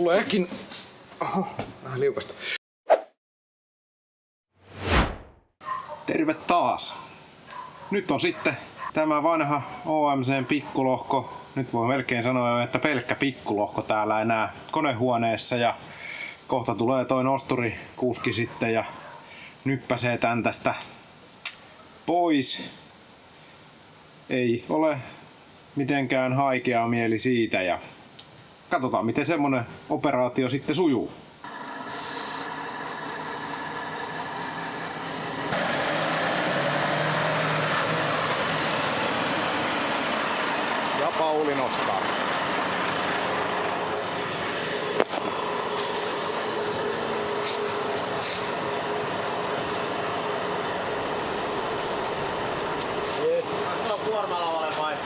tuleekin. Oho, vähän liukasta. Terve taas. Nyt on sitten tämä vanha OMC:n pikkulohko. Nyt voi melkein sanoa, että pelkkä pikkulohko täällä enää konehuoneessa. Ja kohta tulee toi nosturikuski sitten ja nyppäsee tän tästä pois. Ei ole mitenkään haikea mieli siitä ja katsotaan miten semmonen operaatio sitten sujuu. Ja Pauli nostaa.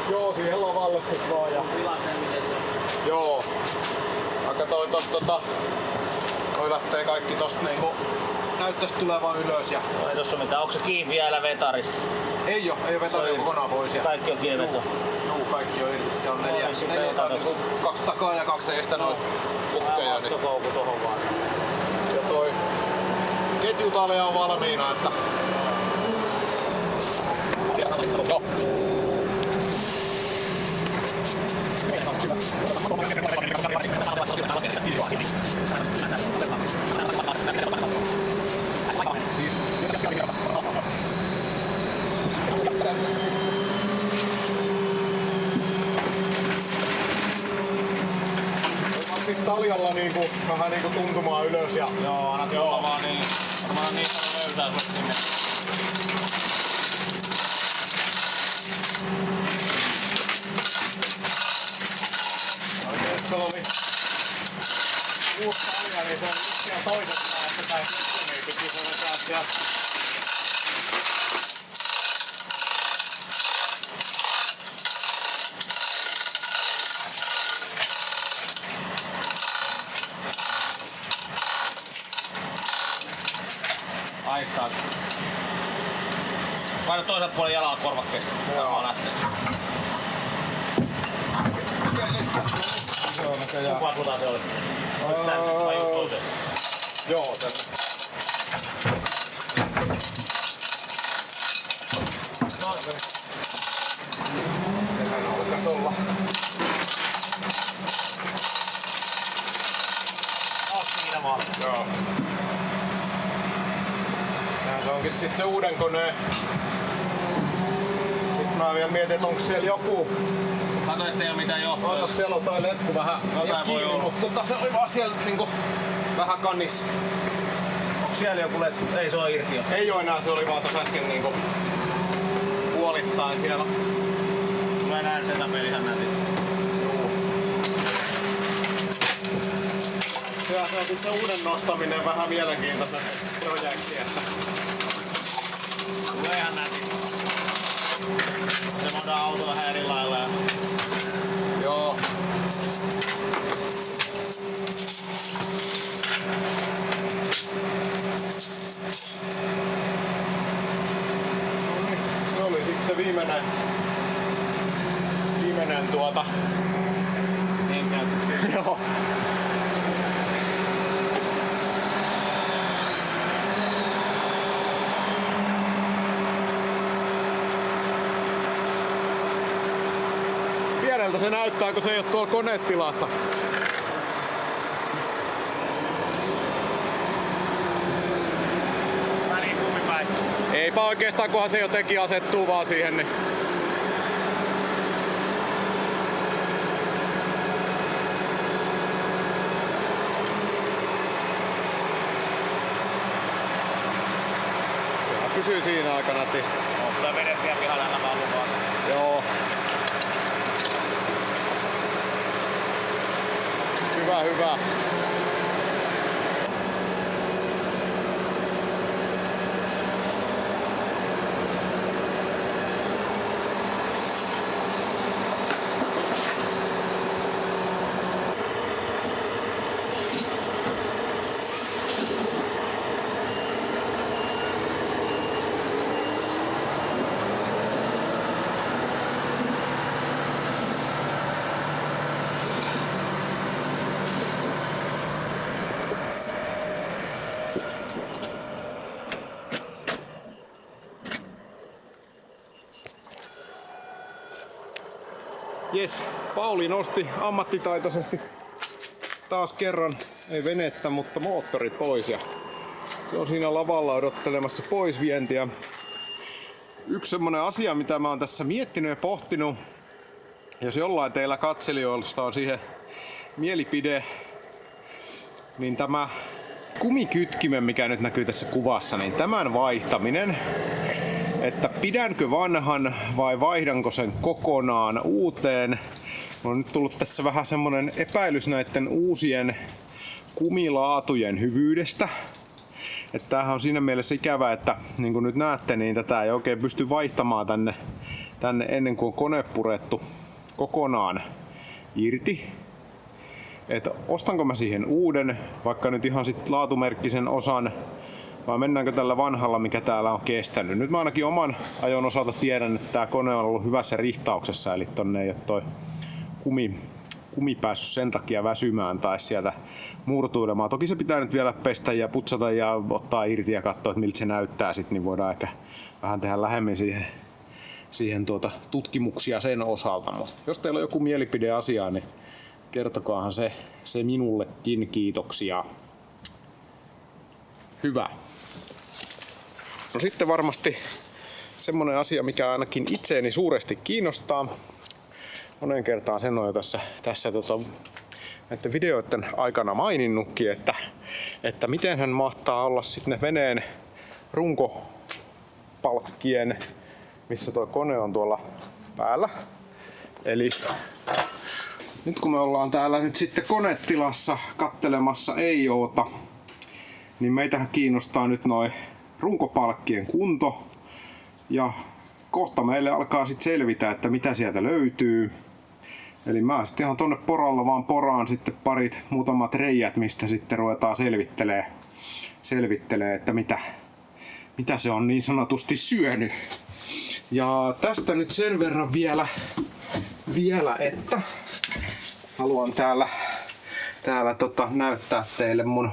Joo, siihen lavalle sit vaan ja... Joo. Vaikka toi tosta toi lähtee kaikki tosta niinku... Näyttäis tulevan ylös ja... Ei tossa mitään. Onko se kiinni vielä vetarissa? Ei oo vetari kokonaan pois ja... Kaikki on kiinni veto. Juu, kaikki on irti. Se on neljä niinku 2 takaa ja 2 eestä noin pukkeja. Vastokoukku tohon vaan. Ja toi... Ketjutalja on valmiina, että... Joo. Sitten taljalla niinku, vähän niinku tuntumaan ylös ja... Joo, anna tulla vaan niin. Varmaan niin paljon löytää sut sinne. Se oli uusi talja, niin se on nyt siellä toisessa päässä tai systeemiikin, se vetää siellä. Aistaa. Paina toiselta puolen jalalla korvakkeesta. Joo. Lähtee. Joo, näköjään. Kumpaa suuntaan se oli? Oliko tänne vai just toiseen? Joo, tänne. Sehän alkas olla. Siinä vaan. Joo. Sehän se onkin sit se uuden koneen. Sitten mä vielä mietin, että onko siellä joku. Kato ettei oo mitään johtoa. Ootas, siellä on toi letku vähän Jotain voi olla. mutta se oli vaan siellä niinku vähän kannissa. Onko siellä joku letku? Ei, se on irti jo. Ei oo enää, se oli vaan tos äsken niinku puolittain siellä. Mä näen sen tapeli ihan nätisti. Se on sit se uuden nostaminen vähän mielenkiintoinen projekti, että tulee ihan nätisti. Se modaa auto vähän eri lailla ja... joo. Se oli sitten viimeinen Niin käytetty. joo. Pieneltä se näyttää, kun se ei ole tuolla konetilassa. Väliin kummipäin. Eipä oikeastaan, kunhan se jotenkin asettuu vaan siihen, niin... Sehän pysyy siinä aika nätisti. On kyllä vedet vielä pihalle aina vaan luvaa. Joo. Hyvä. Jes, Pauli nosti ammattitaitoisesti taas kerran, ei venettä, mutta moottori pois ja se on siinä lavalla odottelemassa poisvientiä. Yksi semmonen asia, mitä mä oon tässä miettinyt ja pohtinut, jos jollain teillä katselijoista on siihen mielipide, niin tämä kumikytkimen, mikä nyt näkyy tässä kuvassa, niin tämän vaihtaminen, että pidänkö vanhan vai vaihdanko sen kokonaan uuteen. On nyt tullut tässä vähän semmonen epäilys näiden uusien kumilaatujen hyvyydestä. Että tämähän on siinä mielessä ikävä, että niin kuin nyt näette, niin tätä ei oikein pysty vaihtamaan tänne ennen kuin on kone purettu kokonaan irti. Että ostanko mä siihen uuden, vaikka nyt ihan sit laatumerkkisen osan, vai mennäänkö tällä vanhalla, mikä täällä on kestänyt. Nyt mä ainakin oman ajon osalta tiedän, että tää kone on ollut hyvässä rihtauksessa, eli tonne ei ole toi kumi päässyt sen takia väsymään tai sieltä murtuilemaan. Toki se pitää nyt vielä pestä ja putsata ja ottaa irti ja katsoa, että miltä se näyttää sit, niin voidaan ehkä vähän tehdä lähemmin siihen tutkimuksia sen osalta. Mut jos teillä on joku mielipide asiaan, niin kertokaahan se minullekin, kiitoksia. Hyvä. No sitten varmasti semmonen asia, mikä ainakin itseeni suuresti kiinnostaa. Moneen kertaan sen on jo tässä näiden videoiden aikana maininnutkin, että miten hän mahtaa olla sitten ne veneen runkopalkkien, missä tuo kone on tuolla päällä. Eli nyt kun me ollaan täällä nyt sitten konetilassa kattelemassa EIOta, niin meitä kiinnostaa nyt noin runkopalkkien kunto. Ja kohta meille alkaa sitten selvitä, että mitä sieltä löytyy. Eli mä sitten ihan tonne poralla vaan poraan sitten muutamat reijät, mistä sitten ruvetaan selvittelee, että mitä se on niin sanotusti syönyt. Ja tästä nyt sen verran vielä että haluan täällä näyttää teille mun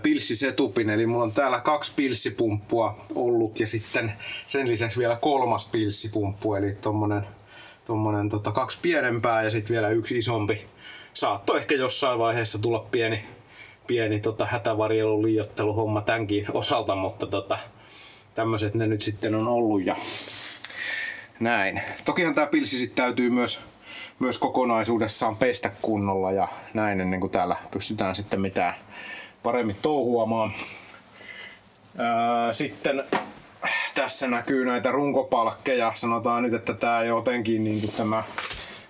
pilssisetupin. Eli mulla on täällä 2 pilssipumppua ollut ja sitten sen lisäksi vielä 3. pilssipumppu, eli tommonen 2 pienempää ja sitten vielä 1 isompi. Saattoi ehkä jossain vaiheessa tulla pieni hätävarjelun liioitteluhomma tämänkin osalta, mutta tämmöset ne nyt sitten on ollut ja näin. Tokihan tää pilssi sit täytyy myös kokonaisuudessaan pestä kunnolla ja näin ennen kuin täällä pystytään sitten mitään paremmin touhuamaan. Sitten tässä näkyy näitä runkopalkkeja. Sanotaan nyt, että tää jotenkin niin kuin tämä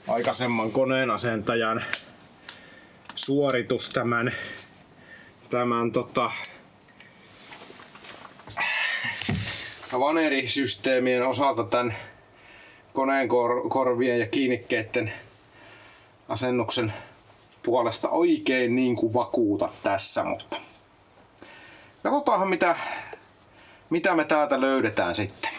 aikaisemman koneen asentajan suoritus tämän vanerisysteemien osalta tämän koneen korvien ja kiinnikkeiden asennuksen puolesta oikein niin kuin vakuuta tässä, mutta katsotaanhan mitä me täältä löydetään sitten.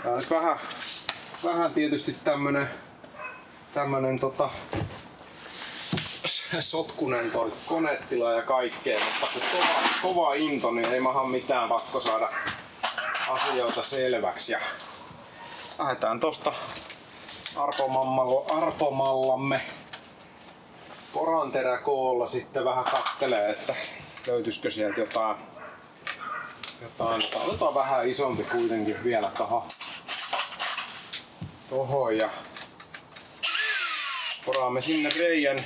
Tää on vähän tietysti tämmönen sotkunen toi konetila ja kaikkea, mutta kun kova into, niin ei maha mitään, pakko saada asioita selväksi. Ja lähdetään tosta arpomallamme poranteräkoolla sitten vähän kattelee, että löytyisikö sieltä jotain. Otetaan vähän isompi kuitenkin vielä tohon ja poraamme sinne reijän.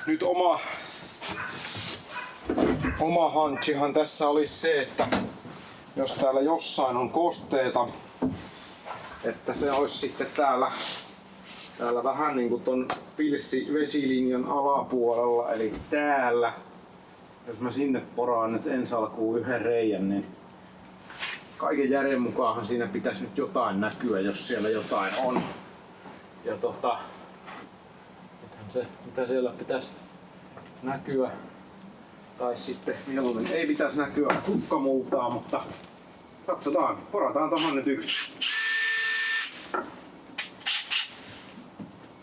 Nyt oma hantsihan tässä olisi se, että jos täällä jossain on kosteeta, että se olisi sitten täällä vähän niin kuin ton pilssi-vesilinjan alapuolella, eli täällä. Jos mä sinne poraan nyt ensi alkuun 1 reijän, niin kaiken järjen mukaanhan siinä pitäisi nyt jotain näkyä, jos siellä jotain on. Ja nythän se, mitä siellä pitäisi näkyä, tai sitten mieluummin ei pitäisi näkyä kukkamultaa, mutta katsotaan, porataan tohon nyt 1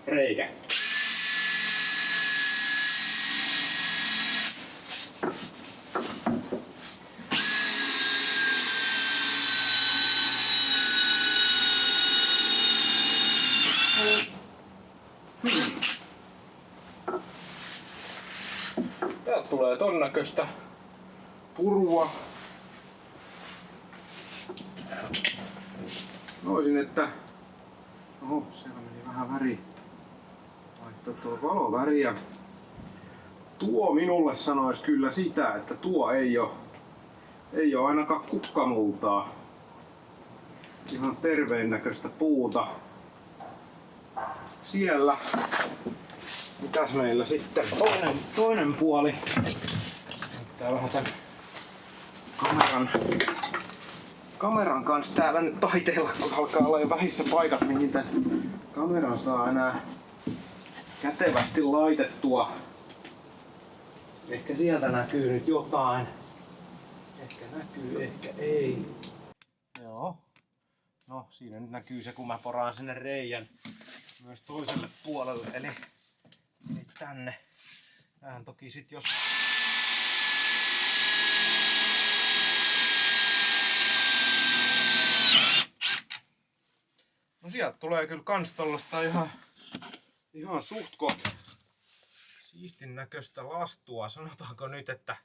reikä. tulee ton näköistä purua. Noisin, että... Oho, siellä meni vähän väri. Laittaa tuo valoväriä. Tuo minulle sanois kyllä sitä, että tuo ei oo ainakaan kukkamultaa. Ihan terveen näköistä puuta. Siellä. Mitäs meillä sitten toinen puoli? Tää vähän tän kameran kanssa täällä nyt taiteella, kun alkaa olla jo vähissä paikat, mihin tän kameran saa enää kätevästi laitettua. Ehkä sieltä näkyy nyt jotain. Ehkä näkyy, ehkä ei. Joo. No, siinä nyt näkyy se, kun mä poraan sinne reijän myös toiselle puolelle, eli tänne. Vähän toki sit jos... No sieltä tulee kyllä kans tollasta ihan suhtkot siistin näköistä lastua. Sanotaanko nyt, että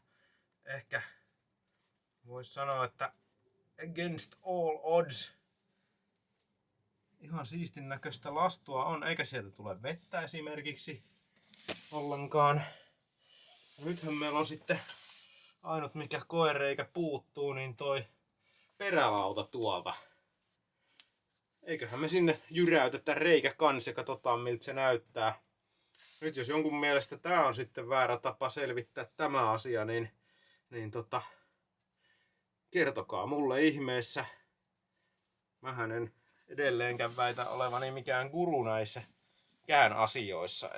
ehkä vois sanoa, että against all odds. Ihan siistin näköistä lastua on, eikä sieltä tule vettä esimerkiksi ollenkaan. Nythän meillä on sitten ainut mikä koereikä puuttuu, niin toi perälauta tuolta. Eiköhän me sinne jyräytetä reikä kans ja katsotaan miltä se näyttää. Nyt jos jonkun mielestä tää on sitten väärä tapa selvittää tämä asia, niin kertokaa mulle ihmeessä. Mähän en edelleenkään väitä olevani mikään guru näissäkään asioissa.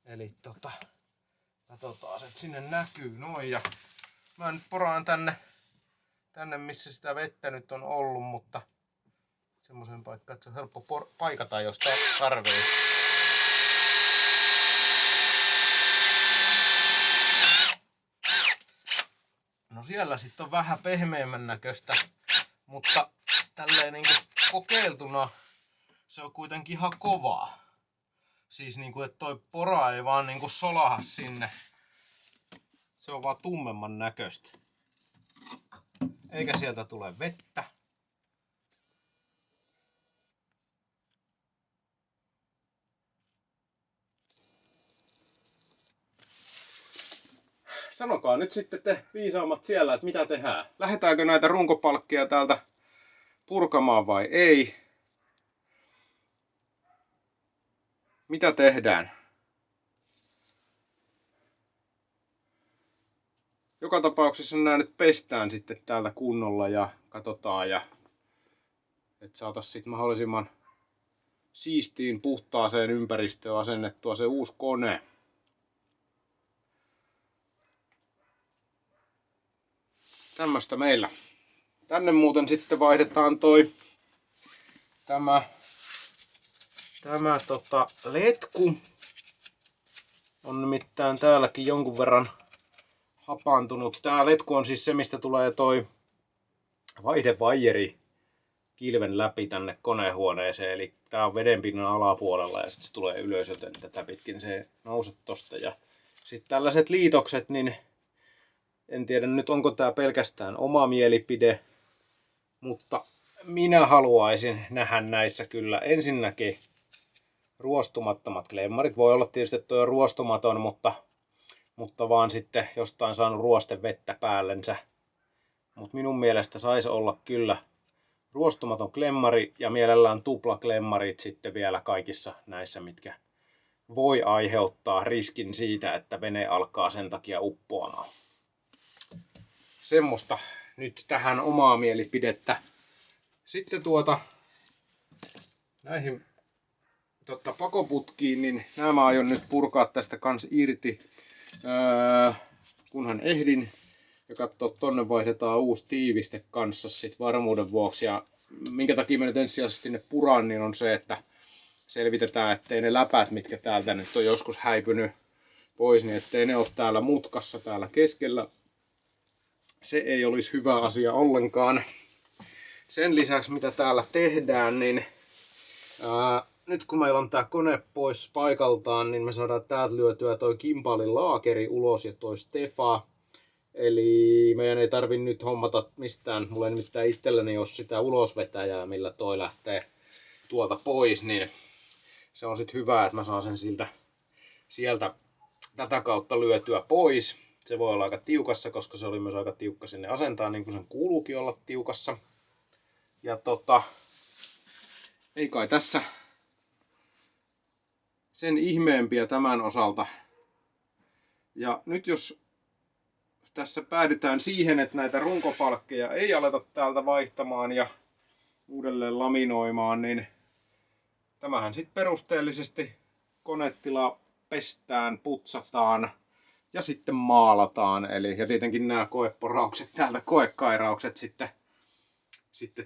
Eli katsotaan, että sinne näkyy noin. Ja mä nyt poraan tänne missä sitä vettä nyt on ollut, mutta semmoisen paikkaan, että se on helppo paikata, jos tarvii. No siellä sitten on vähän pehmeämmän näköistä, mutta tälleen niinku kokeiltuna se on kuitenkin ihan kovaa. Siis niinku, että toi pora ei vaan niinku solaha sinne. Se on vaan tummemman näköistä. Eikä sieltä tule vettä. Sanokaa nyt sitten te viisaammat siellä, että mitä tehdään. Lähdetäänkö näitä runkopalkkeja täältä purkamaan vai ei? Mitä tehdään? Joka tapauksessa nämä nyt pestään sitten täältä kunnolla ja katsotaan, ja että saataisiin sitten mahdollisimman siistiin puhtaaseen ympäristöön asennettua se uusi kone. Tämmöstä meillä. Tänne muuten sitten vaihdetaan tämä letku. On nimittäin täälläkin jonkun verran hapaantunut. Tää letku on siis se, mistä tulee toi vaihdevaijeri kilven läpi tänne konehuoneeseen. Eli tää on vedenpinnan alapuolella ja sitten se tulee ylös, joten tätä pitkin se nousee tosta. Ja sitten tällaiset liitokset, niin en tiedä nyt onko tää pelkästään oma mielipide, mutta minä haluaisin nähdä näissä kyllä ensinnäkin ruostumattomat klemmarit. Voi olla tietysti, että tuo on ruostumaton, mutta vaan sitten jostain saanut ruostevettä päällensä. Mutta minun mielestä saisi olla kyllä ruostumaton klemmari ja mielellään tuplaklemmarit sitten vielä kaikissa näissä, mitkä voi aiheuttaa riskin siitä, että vene alkaa sen takia uppoamaan. Semmoista nyt tähän omaa mielipidettä. Sitten näihin pakoputkiin, niin nämä aion nyt purkaa tästä kans irti, kunhan ehdin. Ja katsoa, tonne vaihdetaan uusi tiiviste kanssa sit varmuuden vuoksi. Ja minkä takia mä nyt ensisijaisesti ne puran, niin on se, että selvitetään, ettei ne läpät, mitkä täältä nyt on joskus häipynyt pois, niin ettei ne ole täällä mutkassa täällä keskellä. Se ei olisi hyvä asia ollenkaan. Sen lisäksi mitä täällä tehdään, niin nyt kun meillä on tää kone pois paikaltaan, niin me saadaan täältä lyötyä toi Kimpalin laakeri ulos ja toi Stefa. Eli meidän ei tarvi nyt hommata mistään, mulla ei nimittäin itselläni ole sitä ulosvetäjää, millä toi lähtee tuolta pois, niin se on sit hyvä, että mä saan sen sieltä tätä kautta lyötyä pois. Se voi olla aika tiukassa, koska se oli myös aika tiukka sinne asentaa, niin kuin sen kuuluukin olla tiukassa. Ja ei kai tässä sen ihmeempiä tämän osalta. Ja nyt jos tässä päädytään siihen, että näitä runkopalkkeja ei aleta täältä vaihtamaan ja uudelleen laminoimaan, niin tämähän sitten perusteellisesti konetila pestään, putsataan ja sitten maalataan. Eli, ja tietenkin nämä koeporaukset täältä, koekairaukset sitten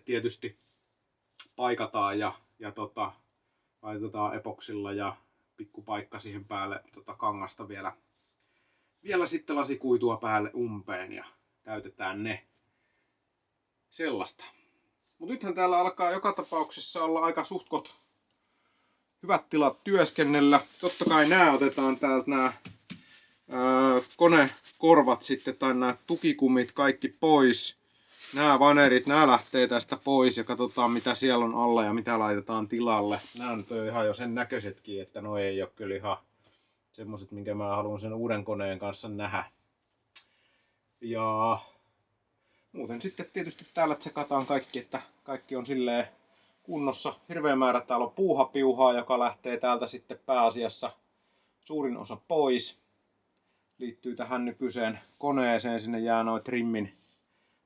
tietysti paikataan ja laitetaan epoksilla ja pikkupaikka siihen päälle kangasta vielä sitten lasikuitua päälle umpeen ja täytetään ne. Sellaista. Mutta nythän täällä alkaa joka tapauksessa olla aika suhtkot hyvät tilat työskennellä. Totta kai nämä otetaan täältä nämä konekorvat sitten tai nämä tukikummit kaikki pois. Nämä vanerit, nämä lähtee tästä pois ja katsotaan mitä siellä on alla ja mitä laitetaan tilalle. Nämä on ihan jo sen näköisetkin, että no ei ole kyllä ihan semmoset, minkä mä haluan sen uuden koneen kanssa nähdä. Ja muuten sitten tietysti täällä tsekataan kaikki, että kaikki on silleen kunnossa. Hirveä määrä täällä on puuhapiuhaa, joka lähtee täältä sitten pääasiassa suurin osa pois. Liittyy tähän nykyiseen koneeseen, sinne jää noin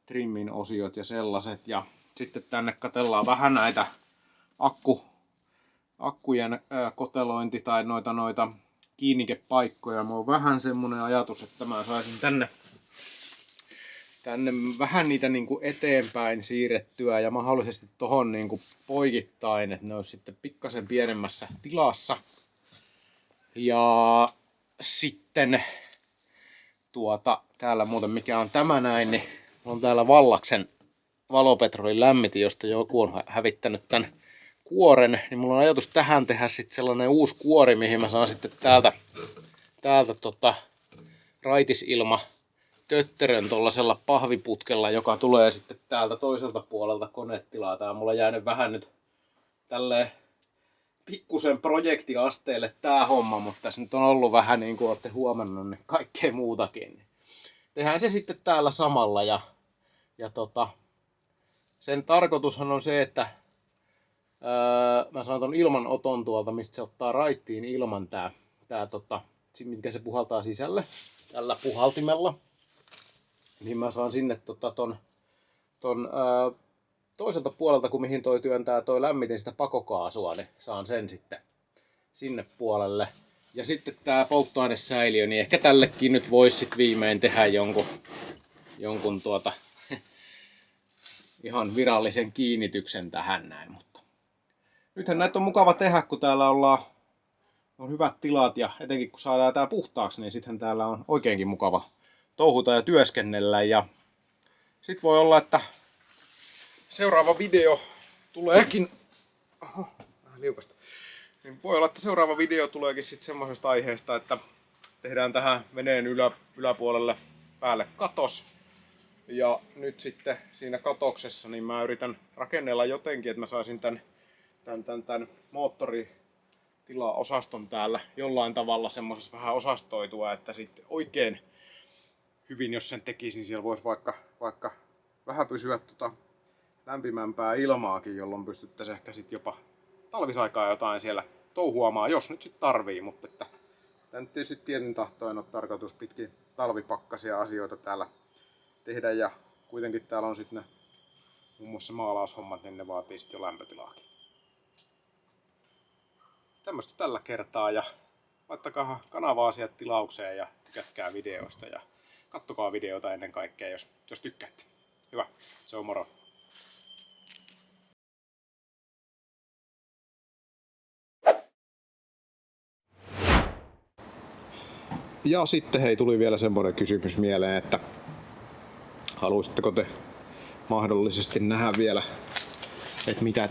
trimmin osiot ja sellaiset. Ja sitten tänne katsellaan vähän näitä akkujen kotelointi tai noita kiinnikepaikkoja. Mulla on vähän semmonen ajatus, että mä saisin tänne vähän niitä niinku eteenpäin siirrettyä ja mahdollisesti tohon niinku poikittain, että ne olisi sitten pikkasen pienemmässä tilassa. Ja sitten täällä muuten mikä on tämä näin, niin on täällä Vallaksen valopetrolin lämmitin, josta joku on hävittänyt tän kuoren, niin mulla on ajatus tähän tehdä sitten sellainen uusi kuori, mihin mä saan sitten täältä raitisilma tötterön tuollaisella pahviputkella, joka tulee sitten täältä toiselta puolelta konetilaa. Tää on mulla jäänyt vähän nyt tälleen pikkusen projektiasteelle tää homma, mutta tässä nyt on ollut vähän niin kuin olette huomannut, niin kaikkea muutakin. Tehdään se sitten täällä samalla ja sen tarkoitushan on se, että mä saan ton ilmanoton tuolta, mistä se ottaa raittiin ilman mitkä se puhaltaa sisälle tällä puhaltimella. Niin mä saan sinne ton toiselta puolelta, kun mihin toi työntää toi lämmitin sitä pakokaasua, niin saan sen sitten sinne puolelle. Ja sitten tää polttoainesäiliö, niin ehkä tällekin nyt voisi sit viimein tehdä jonkun ihan virallisen kiinnityksen tähän näin. Mutta nythän näitä on mukava tehdä, kun täällä on hyvät tilat ja etenkin kun saadaan tää puhtaaksi, niin sittenhän täällä on oikeinkin mukava touhuta ja työskennellä. Ja sit voi olla, että seuraava video tuleekin... Oho, vähän liukasta. Niin voi olla, että seuraava video tuleekin sitten semmoisesta aiheesta, että tehdään tähän veneen yläpuolelle päälle katos. Ja nyt sitten siinä katoksessa niin mä yritän rakennella jotenkin, että mä saisin tän moottoritilaosaston täällä jollain tavalla semmoisessa vähän osastoitua, että sitten oikein hyvin jos sen tekisi, niin siellä voisi vaikka vähän pysyä lämpimämpää ilmaakin, jolloin pystyttäisiin ehkä sitten jopa talvisaikaa jotain siellä touhuamaan, jos nyt sitten tarvii, mutta että tämä nyt tietysti tietyn tahtoen on tarkoitus pitkin talvipakkasia asioita täällä tehdä ja kuitenkin täällä on sitten ne muun muassa maalaushommat, niin ne vaatii sitten jo lämpötilaakin. Tämmöistä tällä kertaa ja laittakaa kanavaa sieltä tilaukseen ja tykätkää videoista ja kattokaa videota ennen kaikkea, jos tykkäätte. Hyvä, se on moro! Ja sitten hei, tuli vielä semmoinen kysymys mieleen, että haluaisitteko te mahdollisesti nähdä vielä, että mitä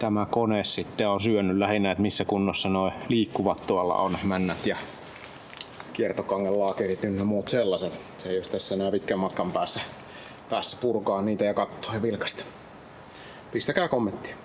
tämä kone sitten on syönyt lähinnä, että missä kunnossa nuo liikkuvat tuolla on, männät ja kiertokangelaakerit ynnä muut sellaiset. Se ei jos tässä enää pitkän matkan päässä purkaa niitä ja katsoa ja vilkasta. Pistäkää kommenttia.